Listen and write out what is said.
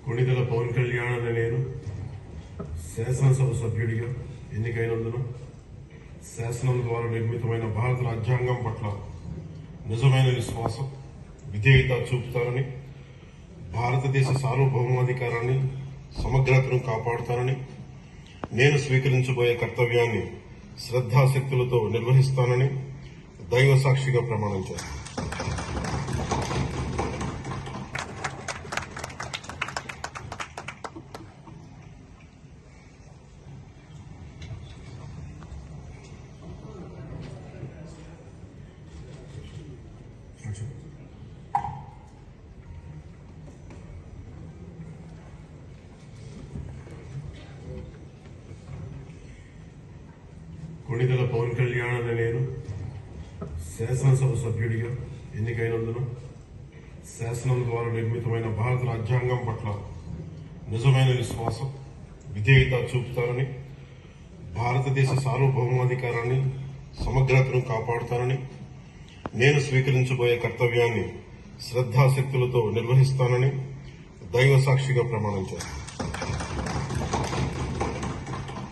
కొణిదెల పవన్ కళ్యాణ్ అనే నేను శాసనసభ సభ్యుడిగా ఎన్నికైనందున శాసనం ద్వారా నిర్మితమైన భారత రాజ్యాంగం పట్ల నిజమైన విశ్వాసం, విధేయత చూపుతారని, భారతదేశ సార్వభౌమాధికారాన్ని, సమగ్రతను కాపాడుతానని, నేను స్వీకరించబోయే కర్తవ్యాన్ని శ్రద్ధాశక్తులతో నిర్వహిస్తానని దైవ సాక్షిగా ప్రమాణం చేస్తాను. కొణిదెల పవన్ కళ్యాణ్ అనే నేను శాసనసభ సభ్యుడిగా ఎన్నికైనందున శాసనం ద్వారా నిర్మితమైన భారత రాజ్యాంగం పట్ల నిజమైన విశ్వాసం, విధేయత చూపుతారని, భారతదేశ సార్వభౌమాధికారాన్ని, సమగ్రతను కాపాడుతానని, నేను స్వీకరించబోయే కర్తవ్యాన్ని శ్రద్ధాశక్తులతో నిర్వహిస్తానని దైవ సాక్షిగా ప్రమాణం చేస్తాను.